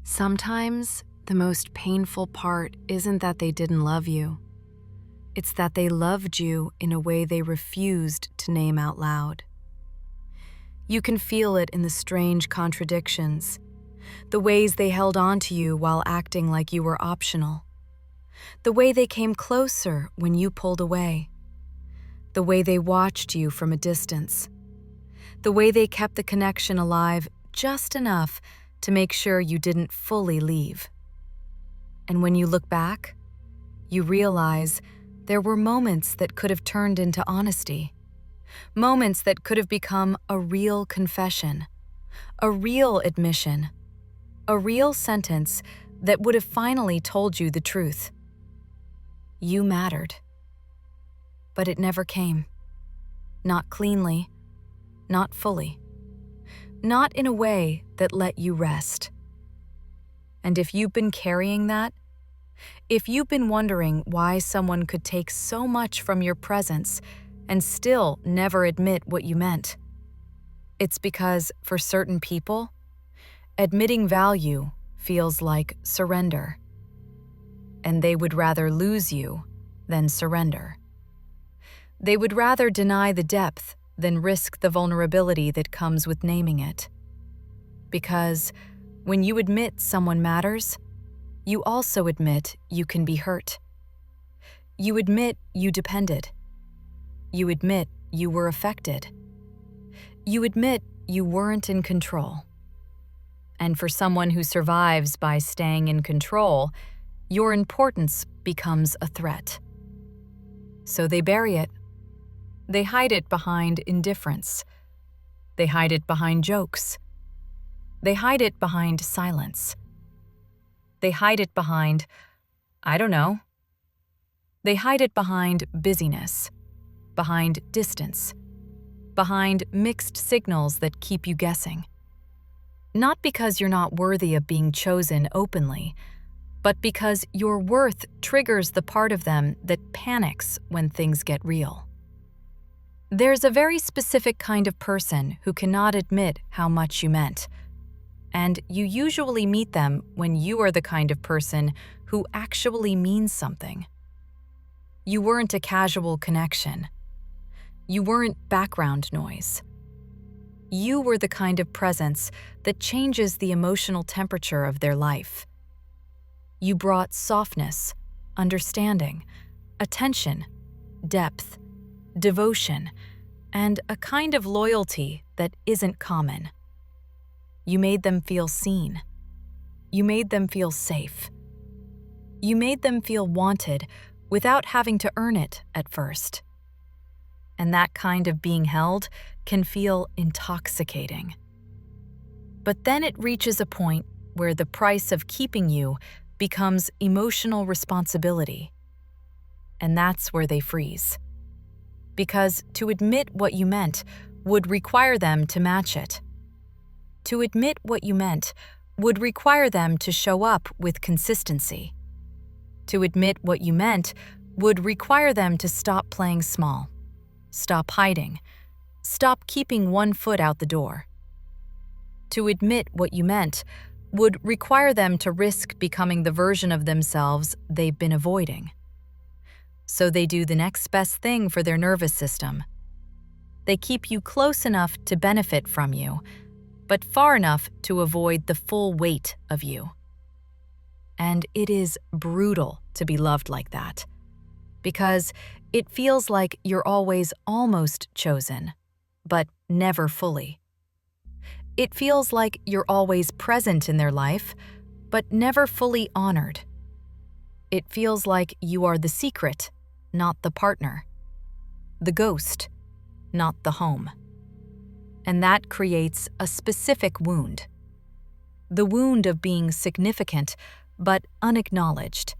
Sometimes the most painful part isn't that they didn't love you. It's that they loved you in a way they refused to name out loud. You can feel it in the strange contradictions, the ways they held on to you while acting like you were optional, the way they came closer when you pulled away, the way they watched you from a distance, the way they kept the connection alive just enough to make sure you didn't fully leave. And when you look back, you realize there were moments that could have turned into honesty, moments that could have become a real confession, a real admission, a real sentence that would have finally told you the truth. You mattered. But it never came. Not cleanly, not fully, not in a way that let you rest. And if you've been carrying that, if you've been wondering why someone could take so much from your presence and still never admit what you meant, it's because for certain people, admitting value feels like surrender. And they would rather lose you than surrender. They would rather deny the depth than risk the vulnerability that comes with naming it. Because when you admit someone matters, you also admit you can be hurt. You admit you depended. You admit you were affected. You admit you weren't in control. And for someone who survives by staying in control, your importance becomes a threat. So they bury it. They hide it behind indifference. They hide it behind jokes. They hide it behind silence. They hide it behind, I don't know. They hide it behind busyness, behind distance, behind mixed signals that keep you guessing. Not because you're not worthy of being chosen openly, but because your worth triggers the part of them that panics when things get real. There's a very specific kind of person who cannot admit how much you meant, and you usually meet them when you are the kind of person who actually means something. You weren't a casual connection. You weren't background noise. You were the kind of presence that changes the emotional temperature of their life. You brought softness, understanding, attention, depth, devotion, and a kind of loyalty that isn't common. You made them feel seen. You made them feel safe. You made them feel wanted without having to earn it at first. And that kind of being held can feel intoxicating. But then it reaches a point where the price of keeping you becomes emotional responsibility. And that's where they freeze. Because to admit what you meant would require them to match it. To admit what you meant would require them to show up with consistency. To admit what you meant would require them to stop playing small, stop hiding, stop keeping one foot out the door. To admit what you meant would require them to risk becoming the version of themselves they've been avoiding. So they do the next best thing for their nervous system. They keep you close enough to benefit from you, but far enough to avoid the full weight of you. And it is brutal to be loved like that, because it feels like you're always almost chosen, but never fully. It feels like you're always present in their life, but never fully honored. It feels like you are the secret, not the partner, the ghost, not the home. And that creates a specific wound. The wound of being significant, but unacknowledged.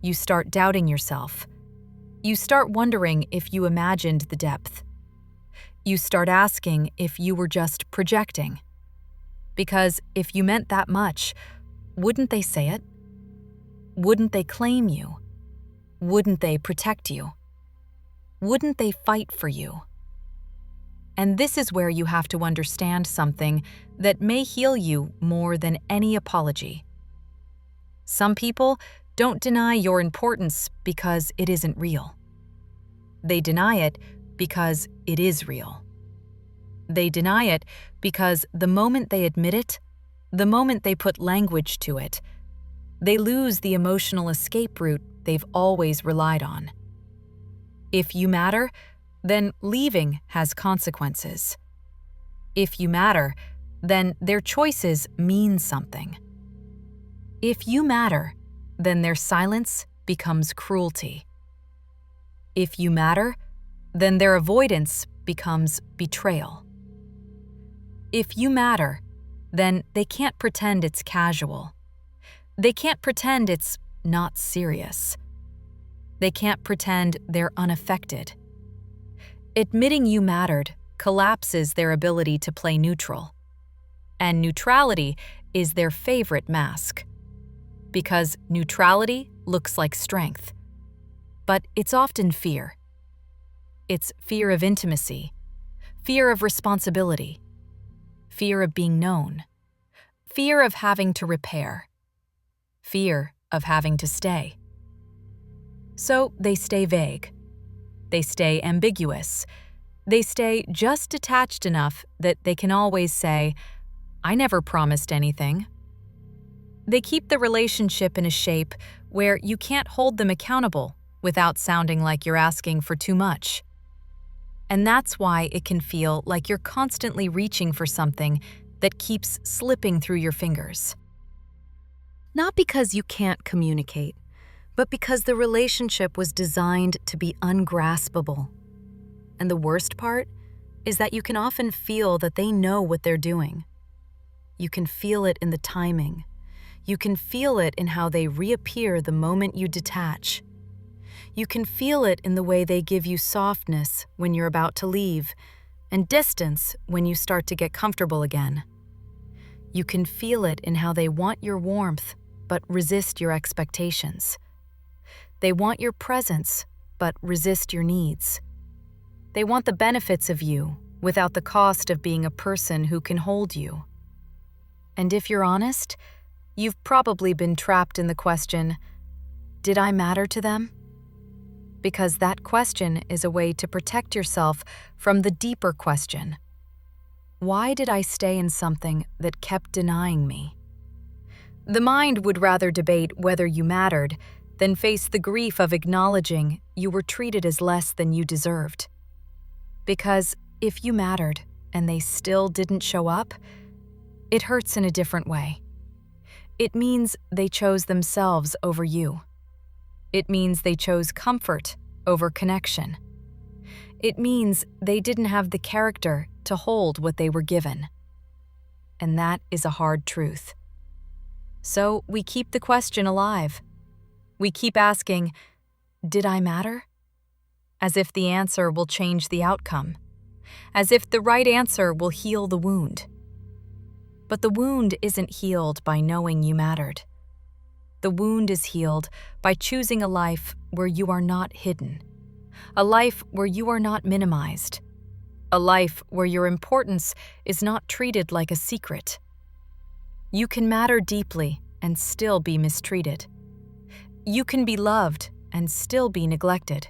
You start doubting yourself. You start wondering if you imagined the depth. You start asking if you were just projecting. Because if you meant that much, wouldn't they say it? Wouldn't they claim you? Wouldn't they protect you? Wouldn't they fight for you? And this is where you have to understand something that may heal you more than any apology. Some people don't deny your importance because it isn't real. They deny it because it is real. They deny it because the moment they admit it, the moment they put language to it, they lose the emotional escape route they've always relied on. If you matter, then leaving has consequences. If you matter, then their choices mean something. If you matter, then their silence becomes cruelty. If you matter, then their avoidance becomes betrayal. If you matter, then they can't pretend it's casual. They can't pretend it's not serious. They can't pretend they're unaffected. Admitting you mattered collapses their ability to play neutral. And neutrality is their favorite mask. Because neutrality looks like strength. But it's often fear. It's fear of intimacy, fear of responsibility, fear of being known, fear of having to repair, fear of having to stay. So they stay vague. They stay ambiguous. They stay just detached enough that they can always say, "I never promised anything." They keep the relationship in a shape where you can't hold them accountable without sounding like you're asking for too much. And that's why it can feel like you're constantly reaching for something that keeps slipping through your fingers. Not because you can't communicate, but because the relationship was designed to be ungraspable. And the worst part is that you can often feel that they know what they're doing. You can feel it in the timing. You can feel it in how they reappear the moment you detach. You can feel it in the way they give you softness when you're about to leave, and distance when you start to get comfortable again. You can feel it in how they want your warmth, but resist your expectations. They want your presence, but resist your needs. They want the benefits of you without the cost of being a person who can hold you. And if you're honest, you've probably been trapped in the question, did I matter to them? Because that question is a way to protect yourself from the deeper question. Why did I stay in something that kept denying me? The mind would rather debate whether you mattered than face the grief of acknowledging you were treated as less than you deserved. Because if you mattered and they still didn't show up, it hurts in a different way. It means they chose themselves over you. It means they chose comfort over connection. It means they didn't have the character to hold what they were given. And that is a hard truth. So we keep the question alive. We keep asking, did I matter? As if the answer will change the outcome. As if the right answer will heal the wound. But the wound isn't healed by knowing you mattered. The wound is healed by choosing a life where you are not hidden. A life where you are not minimized. A life where your importance is not treated like a secret. You can matter deeply and still be mistreated. You can be loved and still be neglected.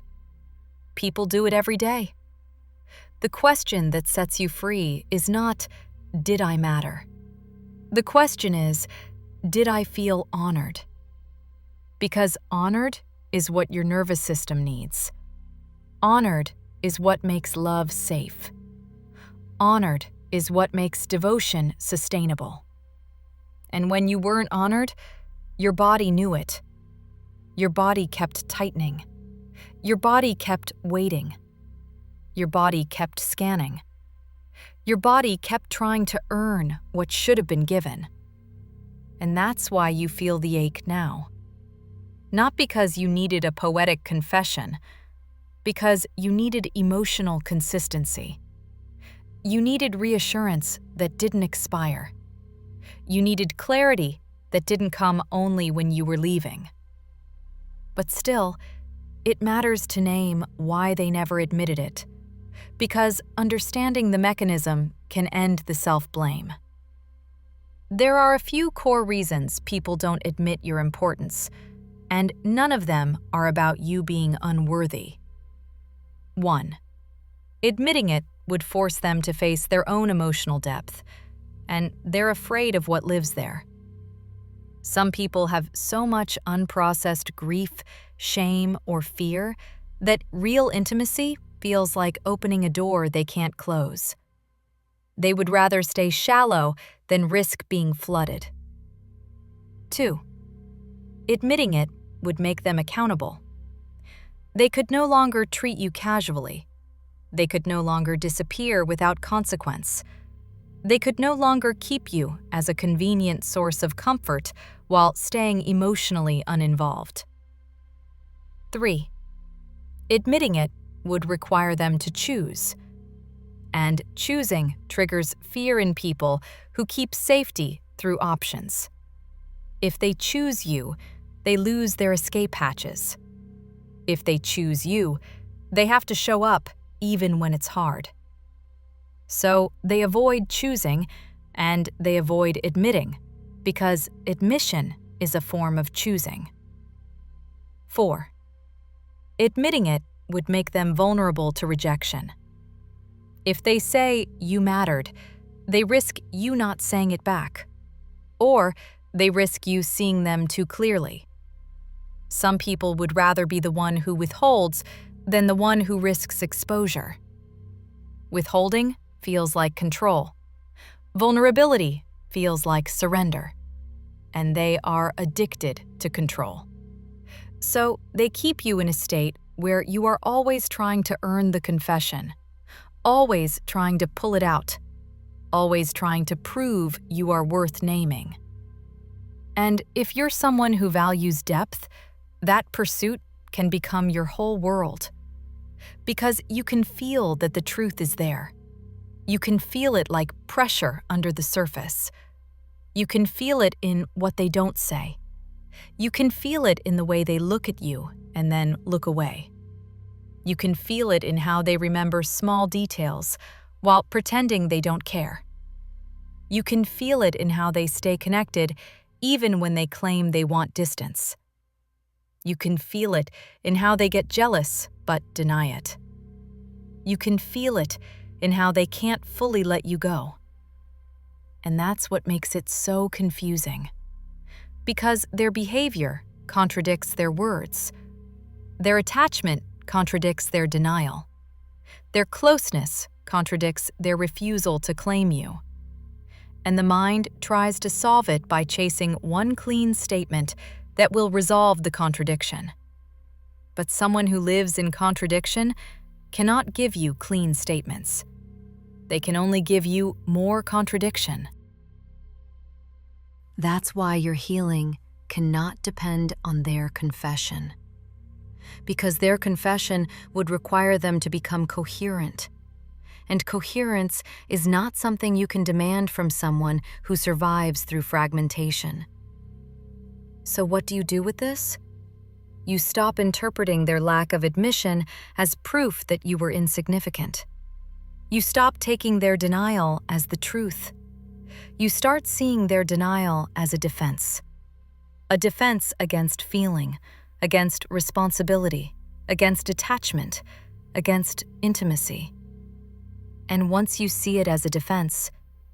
People do it every day. The question that sets you free is not, did I matter? The question is, did I feel honored? Because honored is what your nervous system needs. Honored is what makes love safe. Honored is what makes devotion sustainable. And when you weren't honored, your body knew it. Your body kept tightening. Your body kept waiting. Your body kept scanning. Your body kept trying to earn what should have been given. And that's why you feel the ache now. Not because you needed a poetic confession, because you needed emotional consistency. You needed reassurance that didn't expire. You needed clarity that didn't come only when you were leaving. But still, it matters to name why they never admitted it, because understanding the mechanism can end the self-blame. There are a few core reasons people don't admit your importance, and none of them are about you being unworthy. 1. Admitting it would force them to face their own emotional depth, and they're afraid of what lives there. Some people have so much unprocessed grief, shame, or fear that real intimacy feels like opening a door they can't close. They would rather stay shallow than risk being flooded. 2. Admitting it would make them accountable. They could no longer treat you casually. They could no longer disappear without consequence. They could no longer keep you as a convenient source of comfort while staying emotionally uninvolved. 3. Admitting it would require them to choose. And choosing triggers fear in people who keep safety through options. If they choose you, they lose their escape hatches. If they choose you, they have to show up even when it's hard. So they avoid choosing and they avoid admitting, because admission is a form of choosing. 4. Admitting it would make them vulnerable to rejection. If they say you mattered, they risk you not saying it back. Or they risk you seeing them too clearly. Some people would rather be the one who withholds than the one who risks exposure. Withholding feels like control. Vulnerability feels like surrender. And they are addicted to control. So they keep you in a state where you are always trying to earn the confession, always trying to pull it out, always trying to prove you are worth naming. And if you're someone who values depth, that pursuit can become your whole world. Because you can feel that the truth is there. You can feel it like pressure under the surface. You can feel it in what they don't say. You can feel it in the way they look at you and then look away. You can feel it in how they remember small details while pretending they don't care. You can feel it in how they stay connected even when they claim they want distance. You can feel it in how they get jealous but deny it. You can feel it in how they can't fully let you go. And that's what makes it so confusing. Because their behavior contradicts their words. Their attachment contradicts their denial. Their closeness contradicts their refusal to claim you. And the mind tries to solve it by chasing one clean statement that will resolve the contradiction. But someone who lives in contradiction cannot give you clean statements. They can only give you more contradiction. That's why your healing cannot depend on their confession. Because their confession would require them to become coherent. And coherence is not something you can demand from someone who survives through fragmentation. So what do you do with this? You stop interpreting their lack of admission as proof that you were insignificant. You stop taking their denial as the truth. You start seeing their denial as a defense against feeling, against responsibility, against attachment, against intimacy. And once you see it as a defense,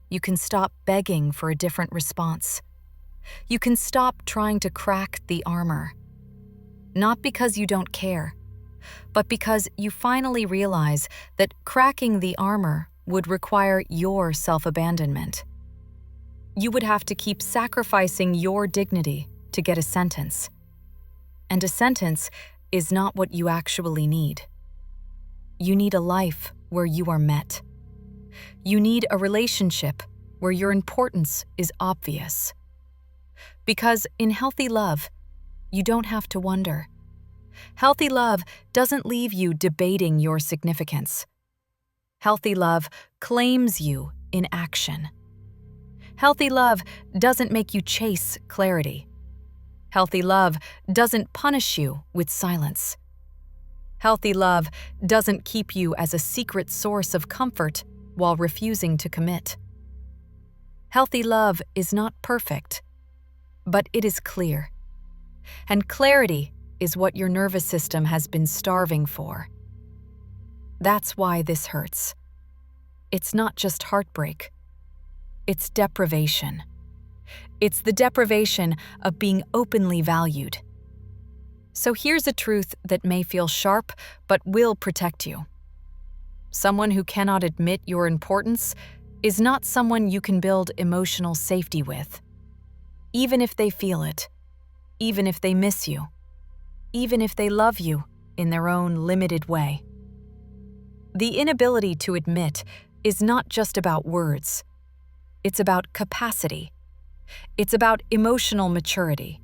you can stop begging for a different response. You can stop trying to crack the armor. Not because you don't care, but because you finally realize that cracking the armor would require your self-abandonment. You would have to keep sacrificing your dignity to get a sentence. And a sentence is not what you actually need. You need a life where you are met. You need a relationship where your importance is obvious. Because in healthy love, you don't have to wonder. Healthy love doesn't leave you debating your significance. Healthy love claims you in action. Healthy love doesn't make you chase clarity. Healthy love doesn't punish you with silence. Healthy love doesn't keep you as a secret source of comfort while refusing to commit. Healthy love is not perfect, but it is clear. And clarity is what your nervous system has been starving for. That's why this hurts. It's not just heartbreak. It's deprivation. It's the deprivation of being openly valued. So here's a truth that may feel sharp, but will protect you. Someone who cannot admit your importance is not someone you can build emotional safety with. Even if they feel it, even if they miss you, even if they love you in their own limited way. The inability to admit is not just about words. It's about capacity. It's about emotional maturity.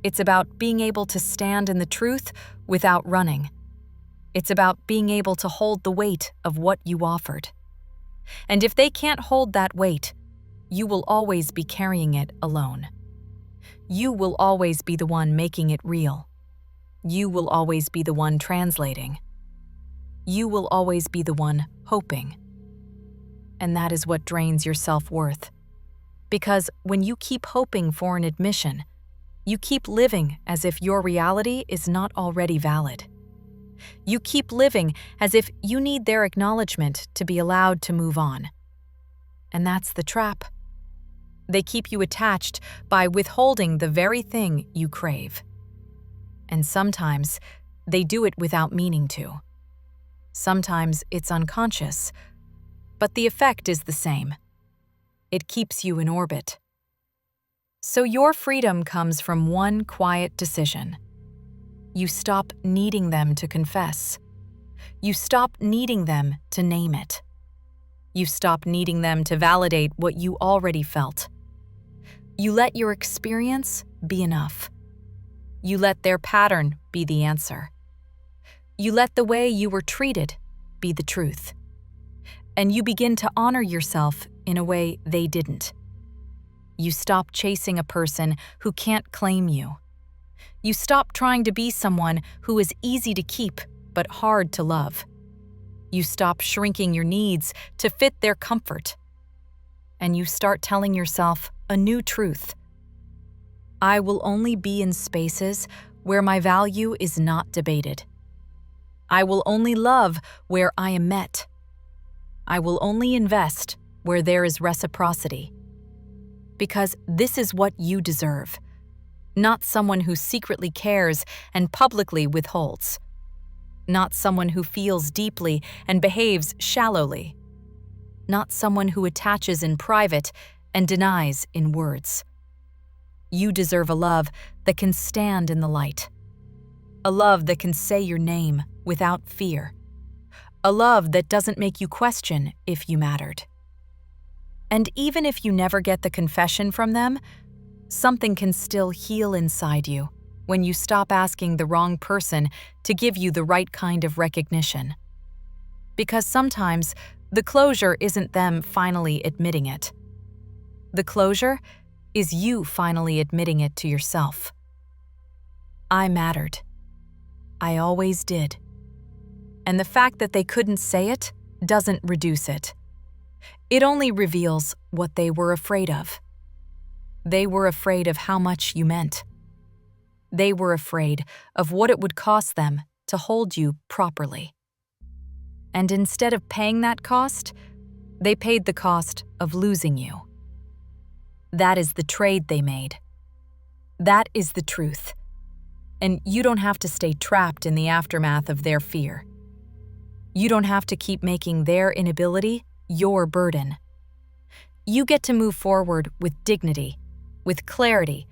It's about being able to stand in the truth without running. It's about being able to hold the weight of what you offered. And if they can't hold that weight, you will always be carrying it alone. You will always be the one making it real. You will always be the one translating. You will always be the one hoping. And that is what drains your self-worth. Because when you keep hoping for an admission, you keep living as if your reality is not already valid. You keep living as if you need their acknowledgement to be allowed to move on. And that's the trap. They keep you attached by withholding the very thing you crave. And sometimes they do it without meaning to. Sometimes it's unconscious, but the effect is the same. It keeps you in orbit. So your freedom comes from one quiet decision. You stop needing them to confess. You stop needing them to name it. You stop needing them to validate what you already felt. You let your experience be enough. You let their pattern be the answer. You let the way you were treated be the truth. And you begin to honor yourself in a way they didn't. You stop chasing a person who can't claim you. You stop trying to be someone who is easy to keep but hard to love. You stop shrinking your needs to fit their comfort. And you start telling yourself a new truth. I will only be in spaces where my value is not debated. I will only love where I am met. I will only invest where there is reciprocity. Because this is what you deserve, not someone who secretly cares and publicly withholds, not someone who feels deeply and behaves shallowly, not someone who attaches in private and denies in words. You deserve a love that can stand in the light, a love that can say your name without fear, a love that doesn't make you question if you mattered. And even if you never get the confession from them, something can still heal inside you when you stop asking the wrong person to give you the right kind of recognition. Because sometimes the closure isn't them finally admitting it. The closure is you finally admitting it to yourself. I mattered. I always did. And the fact that they couldn't say it doesn't reduce it. It only reveals what they were afraid of. They were afraid of how much you meant. They were afraid of what it would cost them to hold you properly. And instead of paying that cost, they paid the cost of losing you. That is the trade they made. That is the truth. And you don't have to stay trapped in the aftermath of their fear. You don't have to keep making their inability your burden. You get to move forward with dignity, with clarity,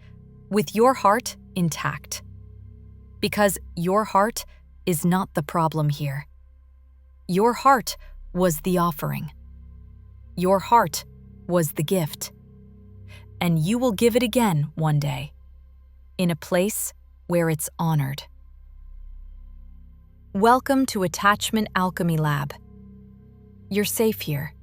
with your heart intact. Because your heart is not the problem here. Your heart was the offering. Your heart was the gift. And you will give it again one day, in a place where it's honored. Welcome to Attachment Alchemy Lab. You're safe here.